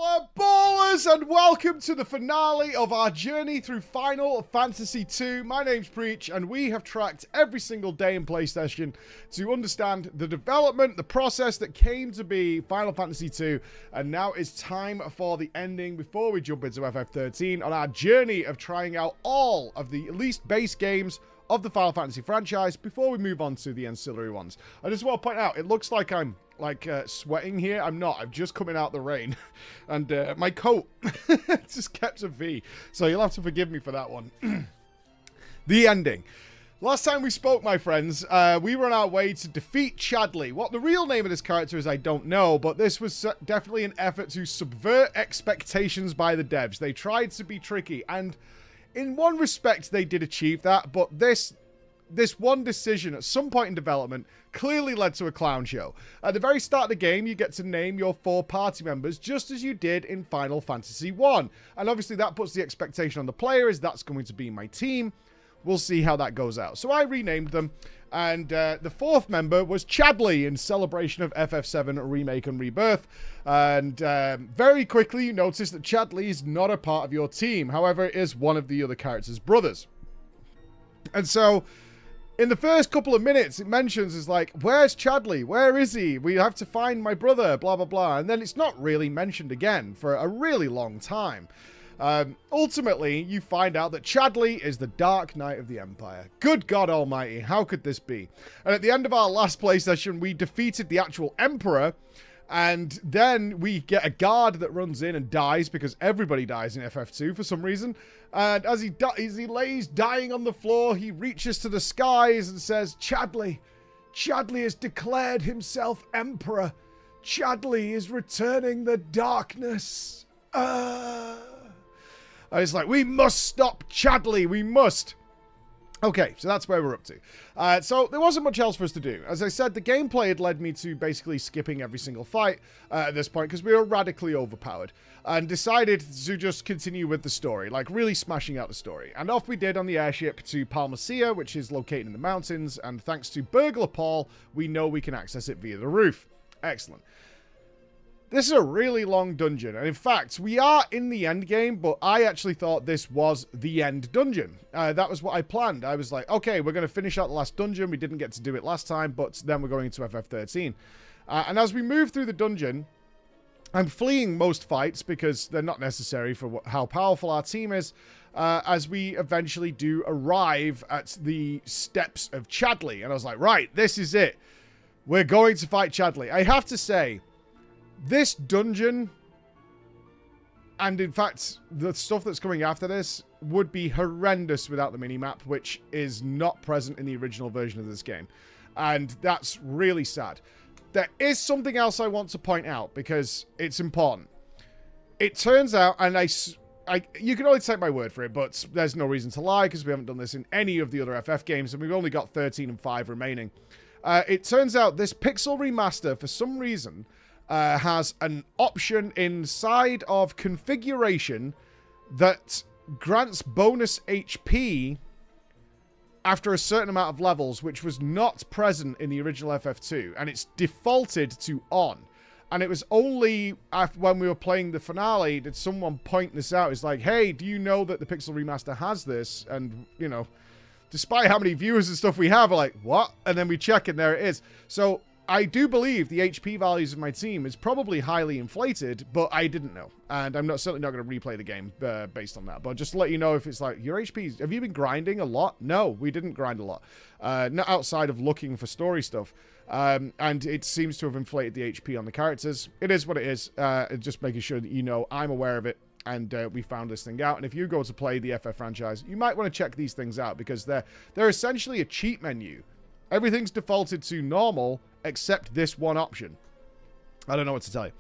Hello, ballers, and welcome to the finale of our journey through Final Fantasy II. My name's Preach, and we have tracked every single day in PlayStation to understand the development, the process that came to be Final Fantasy II, and now it's time for the ending before we jump into FF13 on our journey of trying out all of the at least base games of the Final Fantasy franchise before we move on to the ancillary ones. I just want to point out, it looks like I'm sweating here. I'm not. I've just coming out the rain. And my coat just kept a V. So you'll have to forgive me for that one. The ending. Last time we spoke, my friends, we were on our way to defeat Chadley. What the real name of this character is, I don't know, but this was definitely an effort to subvert expectations by the devs. They tried to be tricky, and in one respect, they did achieve that, but this one decision at some point in development clearly led to a clown show. At the very start of the game, you get to name your 4 party members, just as you did in Final Fantasy I. And obviously that puts the expectation on the player, as that's going to be my team. We'll see how that goes out. So I renamed them, and the 4th member was Chadley in celebration of FF7 Remake and Rebirth. And very quickly you notice that Chadley is not a part of your team. However, it is one of the other characters' brothers. And so in the first couple of minutes, it mentions, is like, where's Chadley? Where is he? We have to find my brother, blah, blah, blah. And then it's not really mentioned again for a really long time. Ultimately, you find out that Chadley is the Dark Knight of the Empire. Good God Almighty, how could this be? And at the end of our last play session, we defeated the actual Emperor, and then we get a guard that runs in and dies, because everybody dies in FF2 for some reason. And as he lays dying on the floor, he reaches to the skies and says, Chadley has declared himself Emperor. Chadley is returning the darkness. And it's like, we must stop Chadley, we must. Okay, so that's where we're up to. So there wasn't much else for us to do. As I said, the gameplay had led me to basically skipping every single fight at this point, because we were radically overpowered, and decided to just continue with the story, like really smashing out the story. And off we did on the airship to Palmacia, which is located in the mountains, and thanks to Burglar Paul, we know we can access it via the roof. Excellent. This is a really long dungeon, and in fact, we are in the end game, but I actually thought this was the end dungeon. That was what I planned. I was like, okay, we're going to finish out the last dungeon. We didn't get to do it last time, but then we're going into FF13. And as we move through the dungeon, I'm fleeing most fights because they're not necessary for how powerful our team is, as we eventually do arrive at the steps of Chadley. And I was like, right, this is it. We're going to fight Chadley. I have to say, this dungeon, and in fact, the stuff that's coming after this, would be horrendous without the minimap, which is not present in the original version of this game. And that's really sad. There is something else I want to point out, because it's important. It turns out, and you can only take my word for it, but there's no reason to lie, because we haven't done this in any of the other FF games, and we've only got 13 and 5 remaining. It turns out this pixel remaster, for some reason, has an option inside of configuration that grants bonus HP after a certain amount of levels, which was not present in the original FF2, and it's defaulted to on. And it was only when we were playing the finale did someone point this out. It's like, hey, do you know that the Pixel Remaster has this? And, you know, despite how many viewers and stuff we have, we're like, what? And then we check, and there it is. So I do believe the HP values of my team is probably highly inflated, but I didn't know. And I'm certainly not going to replay the game based on that. But just to let you know, if it's like, your HP, have you been grinding a lot? No, we didn't grind a lot. Not outside of looking for story stuff. And it seems to have inflated the HP on the characters. It is what it is. Just making sure that you know I'm aware of it. And we found this thing out. And if you go to play the FF franchise, you might want to check these things out, because they're essentially a cheat menu. Everything's defaulted to normal, except this one option. I don't know what to tell you.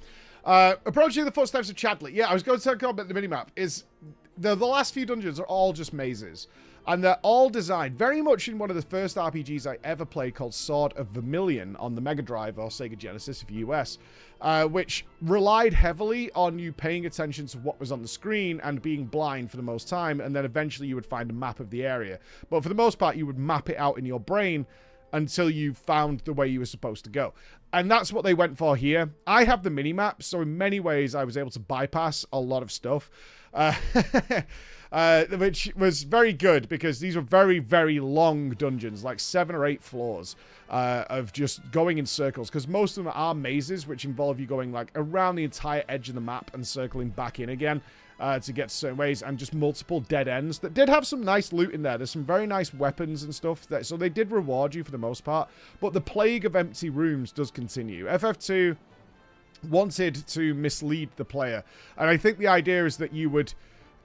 Approaching the footsteps of Chadley. Yeah, I was going to talk about the minimap. The last few dungeons are all just mazes. And they're all designed very much in one of the first RPGs I ever played, called Sword of Vermilion on the Mega Drive or Sega Genesis if you're US, which relied heavily on you paying attention to what was on the screen and being blind for the most time, and then eventually you would find a map of the area. But for the most part, you would map it out in your brain until you found the way you were supposed to go. And that's what they went for here. I have the mini-map, so in many ways I was able to bypass a lot of stuff. Which was very good because these were very, very long dungeons, like 7 or 8 floors of just going in circles. Because most of them are mazes, which involve you going like around the entire edge of the map and circling back in again to get to certain ways, and just multiple dead ends that did have some nice loot in there. There's some very nice weapons and stuff, so they did reward you for the most part. But the plague of empty rooms does continue. FF2 wanted to mislead the player, and I think the idea is that you would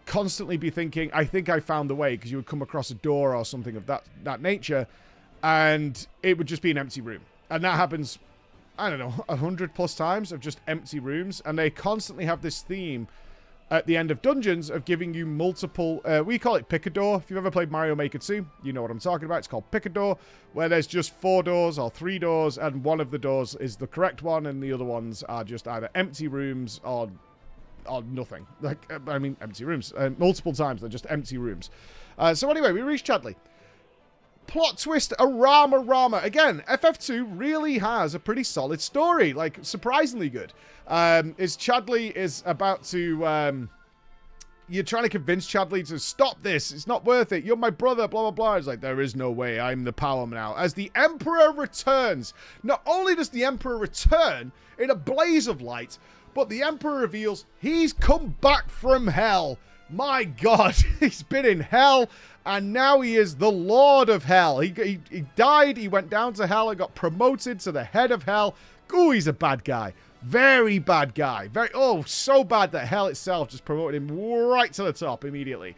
constantly be thinking, I think I found the way, because you would come across a door or something of that nature, and it would just be an empty room. And that happens, I don't know, 100+ times of just empty rooms, and they constantly have this theme at the end of dungeons of giving you multiple, we call it pick a door. If you've ever played Mario Maker 2, you know what I'm talking about. It's called pick a door, where there's just 4 doors or 3 doors, and one of the doors is the correct one, and the other ones are just either empty rooms or nothing. Like, I mean, empty rooms. Multiple times, they're just empty rooms. So anyway, we reached Chadley. Plot twist, a Rama. Again, FF2 really has a pretty solid story. Like, surprisingly good. Chadley is about to... you're trying to convince Chadley to stop this. It's not worth it. You're my brother, blah, blah, blah. It's like, there is no way. I'm the power now. As the Emperor returns. Not only does the Emperor return in a blaze of light, but the Emperor reveals he's come back from hell. My God, he's been in hell, and now he is the Lord of Hell. He died, he went down to hell, and got promoted to the head of hell. Ooh, he's a bad guy. Very bad guy. So bad that hell itself just promoted him right to the top immediately.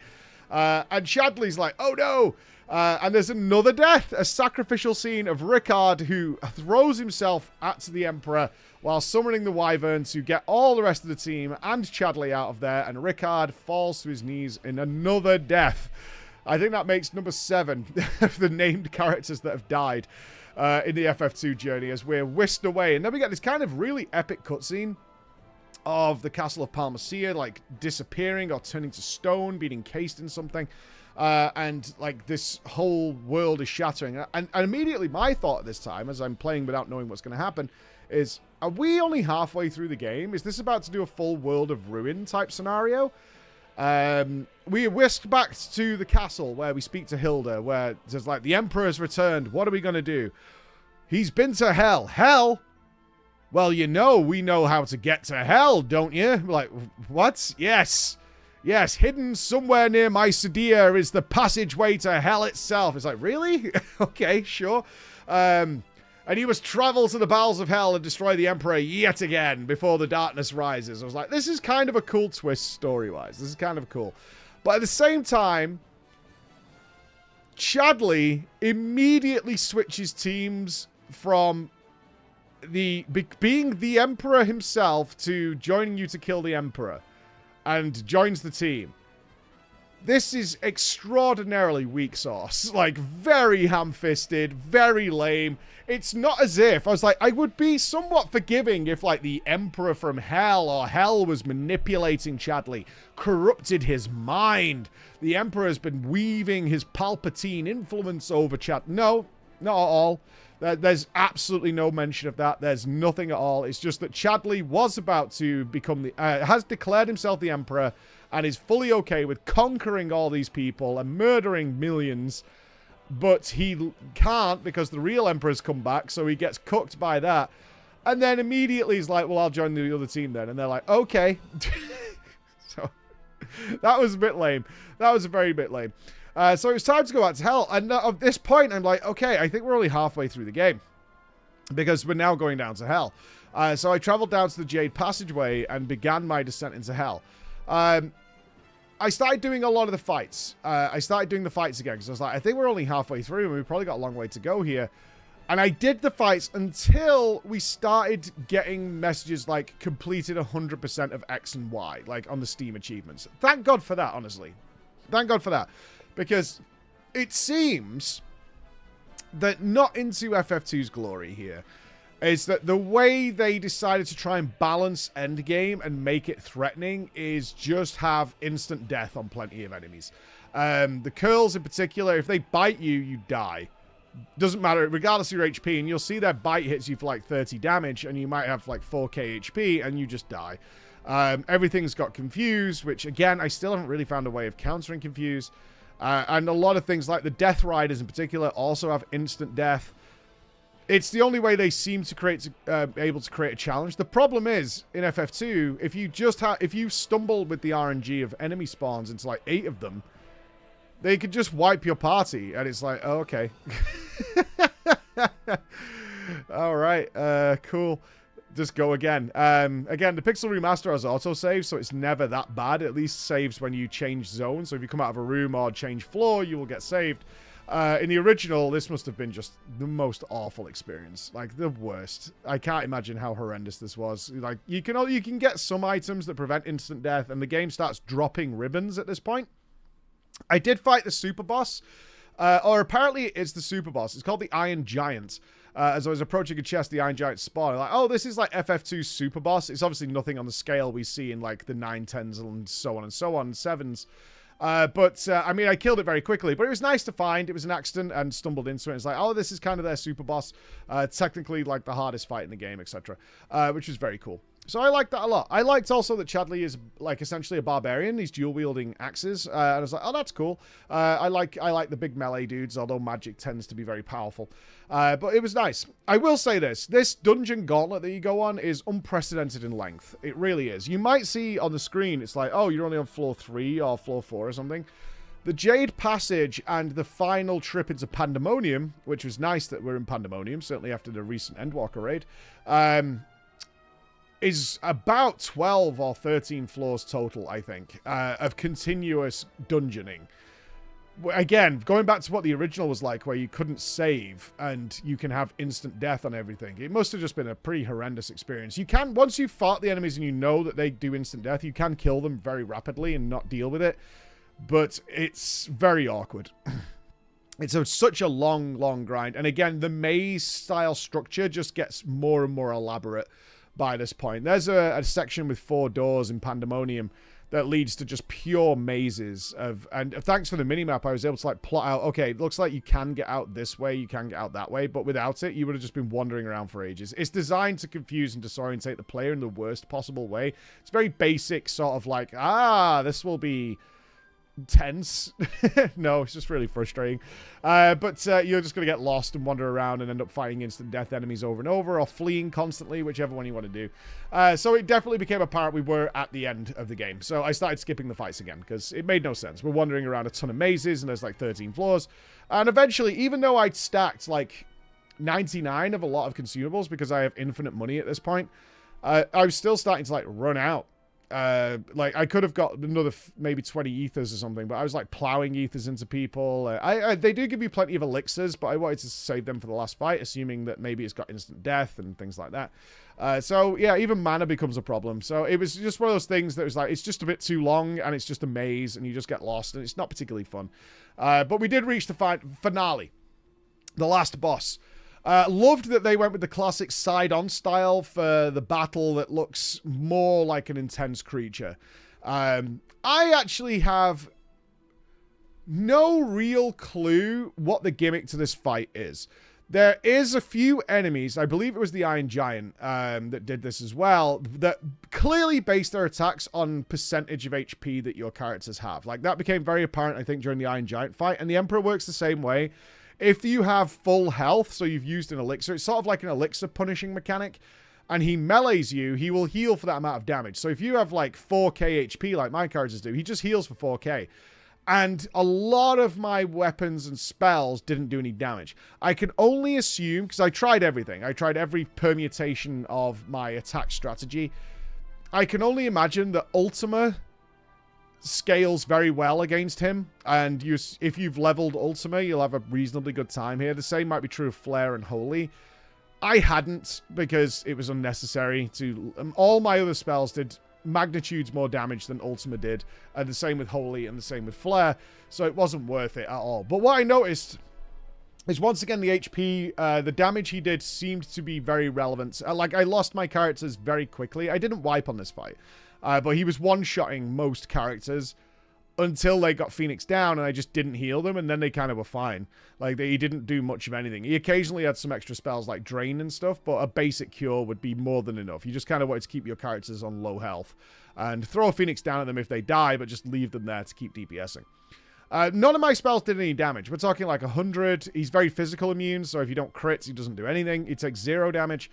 And Chadley's like, oh no. And there's another death, a sacrificial scene of Ricard, who throws himself at the Emperor while summoning the Wyvern to get all the rest of the team and Chadley out of there, and Ricard falls to his knees in another death. I think that makes number 7 of the named characters that have died in the FF2 journey as we're whisked away. And then we get this kind of really epic cutscene of the castle of Palmacia, like, disappearing or turning to stone, being encased in something. And, like, this whole world is shattering. And immediately my thought at this time, as I'm playing without knowing what's going to happen, is, are we only halfway through the game? Is this about to do a full World of Ruin type scenario? We are whisked back to the castle where we speak to Hilda, where there's like, the Emperor's returned. What are we going to do? He's been to hell. Hell? Well, we know how to get to hell, don't you? Like, what? Yes. Yes, hidden somewhere near Mycedia is the passageway to hell itself. It's like, really? Okay, sure. And you must travel to the bowels of hell and destroy the Emperor yet again before the darkness rises. I was like, this is kind of a cool twist story-wise. This is kind of cool. But at the same time, Chadley immediately switches teams from being the Emperor himself to joining you to kill the Emperor, and joins the team. This is extraordinarily weak sauce. Like, very ham-fisted, very lame. It's not as if, I was like, I would be somewhat forgiving if, like, the Emperor from Hell or Hell was manipulating Chadley, corrupted his mind. The Emperor has been weaving his Palpatine influence over Chad. No, not at all. There's absolutely no mention of that. There's nothing at all. It's just that Chadley was about to become the... has declared himself the Emperor and is fully okay with conquering all these people and murdering millions. But he can't because the real Emperor's come back, so he gets cooked by that. And then immediately he's like, well, I'll join the other team then. And they're like, okay. So that was a bit lame. That was a very bit lame. So it was time to go out to hell. And at this point, I'm like, okay, I think we're only halfway through the game, because we're now going down to hell. So I traveled down to the Jade Passageway and began my descent into hell. I started doing a lot of the fights. I started doing the fights again, because I was like, I think we're only halfway through, and we've probably got a long way to go here. And I did the fights until we started getting messages like, completed 100% of X and Y, like on the Steam achievements. Thank God for that, honestly. Thank God for that. Because it seems that not into FF2's glory here is that the way they decided to try and balance endgame and make it threatening is just have instant death on plenty of enemies. The curls in particular, if they bite you, you die. Doesn't matter, regardless of your HP, and you'll see their bite hits you for like 30 damage, and you might have like 4k HP, and you just die. Everything's got Confuse, which again, I still haven't really found a way of countering Confuse. And a lot of things like the Death Riders in particular also have instant death. It's the only way they seem to create, able to create a challenge. The problem is, in FF2, if you stumble with the RNG of enemy spawns into like 8 of them, they could just wipe your party, and it's like, oh, okay. All right, cool. Just go again. Again, the Pixel Remaster has autosave, so it's never that bad. It at least saves when you change zone. So if you come out of a room or change floor, you will get saved. In the original, this must have been just the most awful experience. Like, the worst. I can't imagine how horrendous this was. Like, you can get some items that prevent instant death, and the game starts dropping ribbons at this point. I did fight the super boss, or apparently it's the super boss. It's called the Iron Giant. As I was approaching a chest, the Iron Giant spawned. Like, oh, this is like FF2's super boss. It's obviously nothing on the scale we see in like the 9, 10s and so on, 7s. I mean, I killed it very quickly, but it was nice to find. It was an accident and stumbled into it. It's like, oh, this is kind of their super boss. Technically, like, the hardest fight in the game, etc. Which was very cool. So I liked that a lot. I liked also that Chadley is, like, essentially a barbarian. He's dual-wielding axes. And I was like, oh, that's cool. I like the big melee dudes, although magic tends to be very powerful. But it was nice. I will say this. This dungeon gauntlet that you go on is unprecedented in length. It really is. You might see on the screen, it's like, oh, you're only on floor 3 or floor 4 or something. The Jade Passage and the final trip into Pandemonium, which was nice that we're in Pandemonium, certainly after the recent Endwalker raid, is about 12 or 13 floors total, I think, of continuous dungeoning. Again, going back to what the original was like, where you couldn't save and you can have instant death on everything. It must have just been a pretty horrendous experience. You can, once you've fought the enemies and you know that they do instant death, you can kill them very rapidly and not deal with it. But it's very awkward. It's such a long grind. And again, the maze-style structure just gets more and more elaborate by this point. There's a section with 4 doors in Pandemonium that leads to just pure mazes and thanks for the minimap, I was able to like plot out, okay, it looks like you can get out this way, you can get out that way, but without it, you would have just been wandering around for ages. It's designed to confuse and disorientate the player in the worst possible way. It's very basic, sort of like, this will be tense. No, it's just really frustrating. But you're just going to get lost and wander around and end up fighting instant death enemies over and over, or fleeing constantly, whichever one you want to do. So it definitely became apparent we were at the end of the game. So I started skipping the fights again, because it made no sense. We're wandering around a ton of mazes, and there's like 13 floors. And eventually, even though I'd stacked like 99 of a lot of consumables, because I have infinite money at this point, I was still starting to like run out. Like I could have got another maybe 20 ethers or something, but I was like plowing ethers into people. They do give you plenty of elixirs, but I wanted to save them for the last fight, assuming that maybe it's got instant death and things like that. So yeah, even mana becomes a problem. So it was just one of those things that was like, it's just a bit too long and it's just a maze and you just get lost and it's not particularly fun. But we did reach the finale, the last boss. Loved that they went with the classic side-on style for the battle that looks more like an intense creature. I actually have no real clue what the gimmick to this fight is. There is a few enemies, I believe it was the Iron Giant that did this as well, that clearly base their attacks on percentage of HP that your characters have. Like, that became very apparent, I think, during the Iron Giant fight, and the Emperor works the same way. If you have full health, so you've used an elixir, it's sort of like an elixir punishing mechanic, and he melees you, he will heal for that amount of damage. So if you have like 4k HP like my characters do, he just heals for 4k. And a lot of my weapons and spells didn't do any damage. I can only assume, because I tried everything. I tried every permutation of my attack strategy. I can only imagine that Ultima scales very well against him, and if you've leveled Ultima, you'll have a reasonably good time here. The same might be true of Flare and Holy. I hadn't, because it was unnecessary to... all my other spells did magnitudes more damage than Ultima did, and the same with Holy and the same with Flare, so it wasn't worth it at all. But what I noticed is, once again, the HP, the damage he did seemed to be very relevant. Like, I lost my characters very quickly. I didn't wipe on this fight. But he was one-shotting most characters until they got Phoenix down, and I just didn't heal them, and then they kind of were fine. Like, he didn't do much of anything. He occasionally had some extra spells like Drain and stuff, but a basic cure would be more than enough. You just kind of wanted to keep your characters on low health and throw a Phoenix down at them if they die, but just leave them there to keep DPSing. None of my spells did any damage. We're talking like 100. He's very physical immune, so if you don't crit, he doesn't do anything. He takes 0 damage.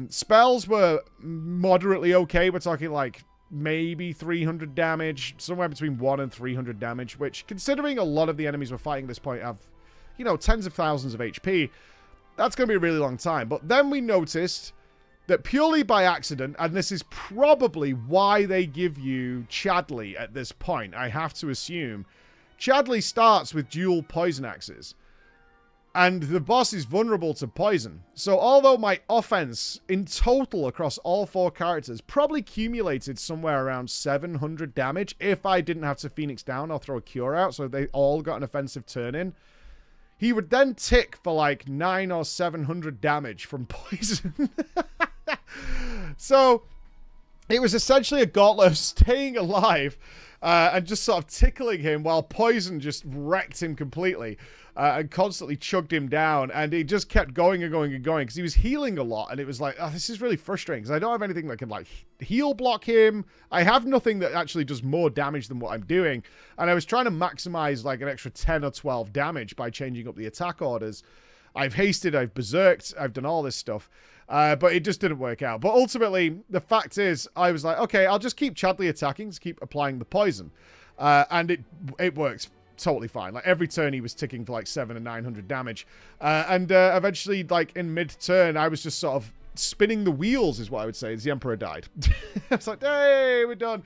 Spells were moderately okay. We're talking like maybe 300 damage, somewhere between 1 and 300 damage, which, considering a lot of the enemies we're fighting at this point have, you know, tens of thousands of HP, that's going to be a really long time. But then we noticed that purely by accident, and this is probably why they give you Chadley at this point, I have to assume, Chadley starts with dual poison axes. And the boss is vulnerable to poison. So although my offense in total across all 4 characters probably accumulated somewhere around 700 damage if I didn't have to Phoenix down or throw a cure out, so they all got an offensive turn in, he would then tick for like 900 or 700 damage from poison. So it was essentially a gauntlet of staying alive and just sort of tickling him while poison just wrecked him completely. And constantly chugged him down, and he just kept going and going and going because he was healing a lot, and it was like, oh, this is really frustrating because I don't have anything that can like heal block him. I have nothing that actually does more damage than what I'm doing, and I was trying to maximize like an extra 10 or 12 damage by changing up the attack orders. I've hasted, I've berserked, I've done all this stuff, but it just didn't work out. But ultimately, the fact is, I was like, okay, I'll just keep Chadley attacking, just keep applying the poison, and it works totally fine. Like, every turn he was ticking for like 700 and 900 damage. And eventually, like, in mid-turn, I was just sort of spinning the wheels, is what I would say, as the Emperor died. I was like, hey, we're done.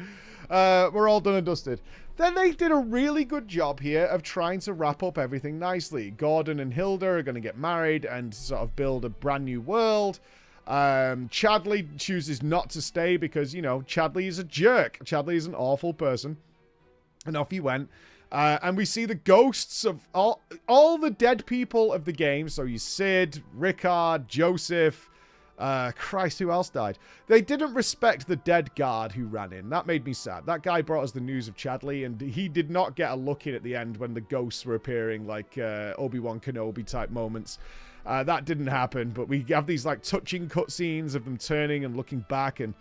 We're all done and dusted. Then they did a really good job here of trying to wrap up everything nicely. Gordon and Hilda are going to get married and sort of build a brand new world. Chadley chooses not to stay because, you know, Chadley is a jerk. Chadley is an awful person. And off he went. And we see the ghosts of all the dead people of the game. So you Sid, Rickard, Joseph, Christ, who else died? They didn't respect the dead guard who ran in. That made me sad. That guy brought us the news of Chadley, and he did not get a look in at the end when the ghosts were appearing, like Obi-Wan Kenobi type moments. That didn't happen, but we have these like touching cutscenes of them turning and looking back, and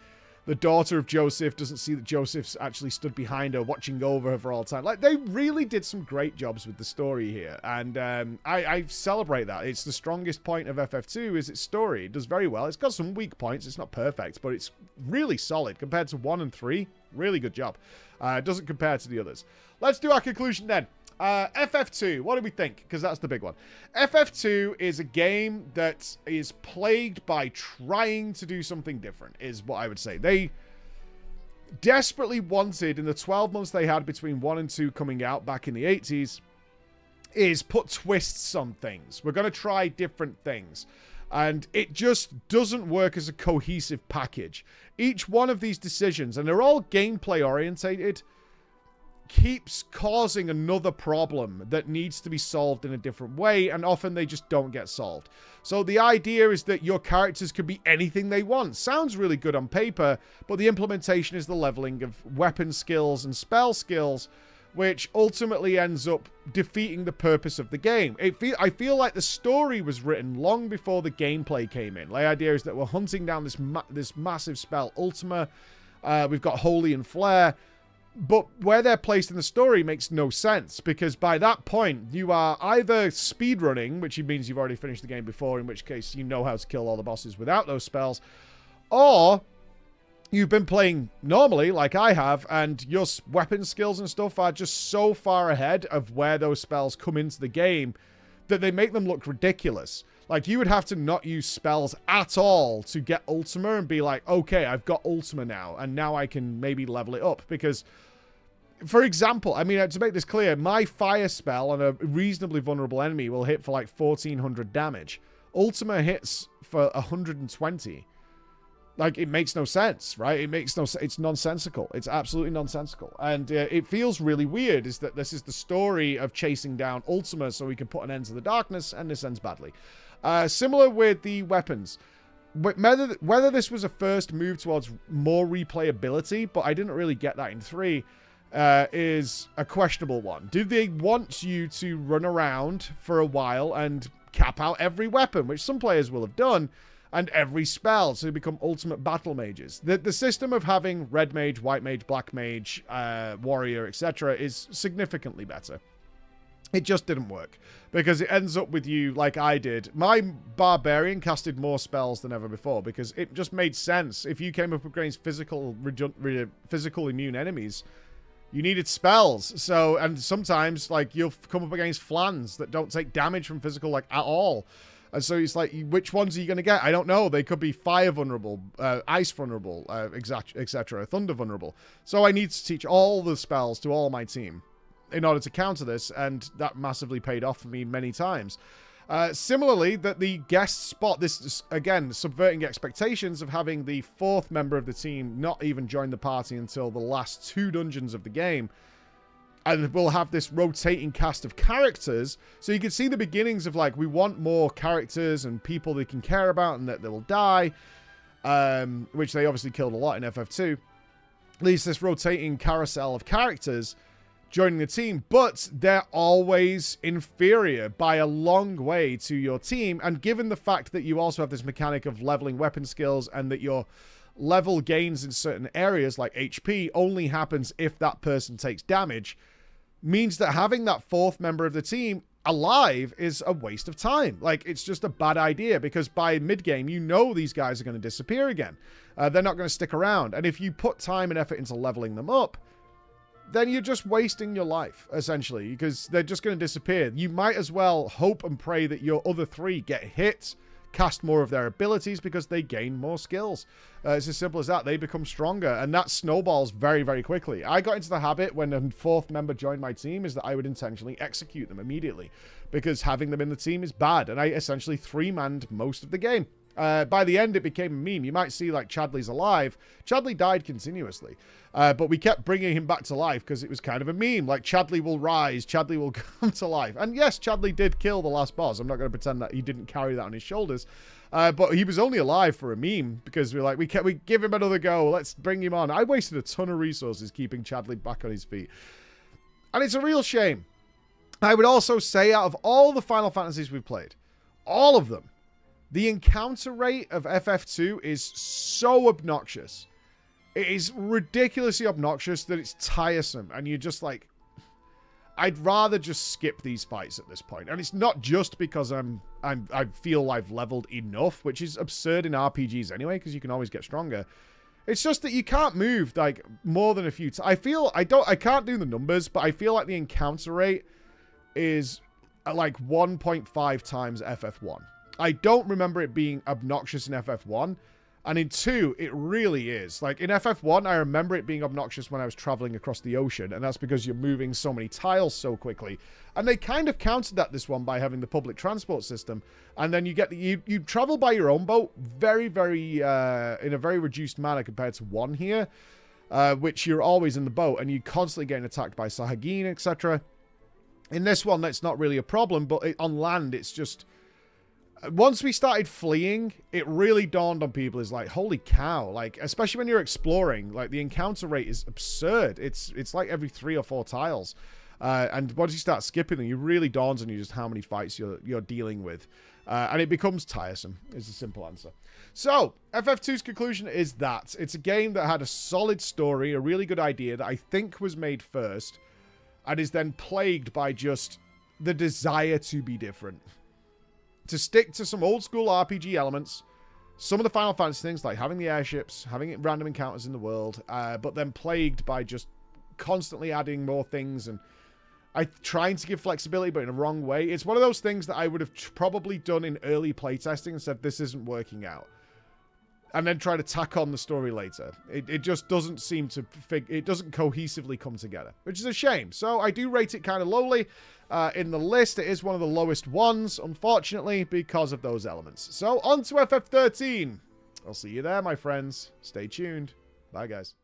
the daughter of Joseph doesn't see that Joseph's actually stood behind her, watching over her for all time. Like, they really did some great jobs with the story here, and I celebrate that. It's the strongest point of FF2 is its story. It does very well. It's got some weak points. It's not perfect, but it's really solid compared to 1 and 3. Really good job. It doesn't compare to the others. Let's do our conclusion then. FF2, what do we think? Because that's the big one. FF2 is a game that is plagued by trying to do something different, is what I would say. They desperately wanted, in the 12 months they had between 1 and 2 coming out back in the 80s, is put twists on things. We're going to try different things. And it just doesn't work as a cohesive package. Each one of these decisions, and they're all gameplay orientated, keeps causing another problem that needs to be solved in a different way, and often they just don't get solved. So the idea is that your characters could be anything they want. Sounds really good on paper, but the implementation is the leveling of weapon skills and spell skills, which ultimately ends up defeating the purpose of the game. I feel like the story was written long before the gameplay came in. The idea is that we're hunting down this massive spell, Ultima. We've got Holy and Flare. But where they're placed in the story makes no sense, because by that point, you are either speedrunning, which means you've already finished the game before, in which case you know how to kill all the bosses without those spells, or you've been playing normally, like I have, and your weapon skills and stuff are just so far ahead of where those spells come into the game that they make them look ridiculous. Like, you would have to not use spells at all to get Ultima and be like, okay, I've got Ultima now, and now I can maybe level it up. Because, for example, I mean, to make this clear, my fire spell on a reasonably vulnerable enemy will hit for like 1400 damage. Ultima hits for 120. Like, it makes no sense, right? It makes no sense. It's nonsensical. It's absolutely nonsensical. And it feels really weird, is that this is the story of chasing down Ultima so we can put an end to the darkness, and this ends badly. Similar with the weapons. Whether this was a first move towards more replayability, but I didn't really get that in 3. is a questionable one. Do they want you to run around for a while and cap out every weapon, which some players will have done, and every spell, so you become ultimate battle mages? The system of having red mage, white mage, black mage, warrior, etc. is significantly better. It just didn't work, because it ends up with you, like I did. My barbarian casted more spells than ever before, because it just made sense. If you came up against physical immune enemies, you needed spells. So, and sometimes, like, you'll come up against flans that don't take damage from physical, like, at all. And so it's like, which ones are you going to get? I don't know. They could be fire vulnerable, ice vulnerable, etc., thunder vulnerable. So I need to teach all the spells to all my team in order to counter this, and that massively paid off for me many times. Similarly, that the guest spot, this is, again, subverting expectations of having the fourth member of the team not even join the party until the last 2 dungeons of the game. And we'll have this rotating cast of characters, so you can see the beginnings of, like, we want more characters and people they can care about and that they will die, which they obviously killed a lot in FF2. Leaves this rotating carousel of characters joining the team, but they're always inferior by a long way to your team. And given the fact that you also have this mechanic of leveling weapon skills, and that your level gains in certain areas like HP only happens if that person takes damage, means that having that fourth member of the team alive is a waste of time. Like, it's just a bad idea, because by mid-game, you know these guys are going to disappear again. They're not going to stick around. And if you put time and effort into leveling them up, then you're just wasting your life, essentially, because they're just going to disappear. You might as well hope and pray that your other 3 get hit, cast more of their abilities, because they gain more skills. It's as simple as that. They become stronger, and that snowballs very, very quickly. I got into the habit when a fourth member joined my team is that I would intentionally execute them immediately, because having them in the team is bad, and I essentially 3-manned most of the game. By the end, it became a meme. You might see, like, Chadley's alive. Chadley died continuously, but we kept bringing him back to life because it was kind of a meme. Like, Chadley will rise, Chadley will come to life. And yes, Chadley did kill the last boss. I'm not going to pretend that he didn't carry that on his shoulders, but he was only alive for a meme, because we're like, we give him another go. Let's bring him on. I wasted a ton of resources keeping Chadley back on his feet, and it's a real shame. I would also say, out of all the Final Fantasies we've played, all of them, the encounter rate of FF2 is so obnoxious. It is ridiculously obnoxious that it's tiresome. And you're just like, I'd rather just skip these fights at this point. And it's not just because I feel I've leveled enough, which is absurd in RPGs anyway, because you can always get stronger. It's just that you can't move, like, more than a few times. I can't do the numbers, but I feel like the encounter rate is like 1.5 times FF1. I don't remember it being obnoxious in FF1, and in 2, it really is. Like, in FF1, I remember it being obnoxious when I was traveling across the ocean, and that's because you're moving so many tiles so quickly. And they kind of countered that this one by having the public transport system, and then you get you travel by your own boat very, very, in a very reduced manner compared to 1 here, which you're always in the boat, and you constantly getting attacked by Sahagin, etc. In this one, that's not really a problem, but on land, it's just... Once we started fleeing, it really dawned on people, is like, holy cow, like, especially when you're exploring, like, the encounter rate is absurd. It's like every 3 or 4 tiles. And once you start skipping them, it really dawns on you just how many fights you're dealing with. And it becomes tiresome, is the simple answer. So, FF2's conclusion is that it's a game that had a solid story, a really good idea that I think was made first, and is then plagued by just the desire to be different. To stick to some old school RPG elements, some of the Final Fantasy things, like having the airships, having random encounters in the world, but then plagued by just constantly adding more things and trying to give flexibility, but in a wrong way. It's one of those things that I would have probably done in early playtesting and said, this isn't working out. And then try to tack on the story later. It just doesn't seem to... It doesn't cohesively come together, which is a shame. So I do rate it kind of lowly in the list. It is one of the lowest ones, unfortunately, because of those elements. So on to FF13. I'll see you there, my friends. Stay tuned. Bye, guys.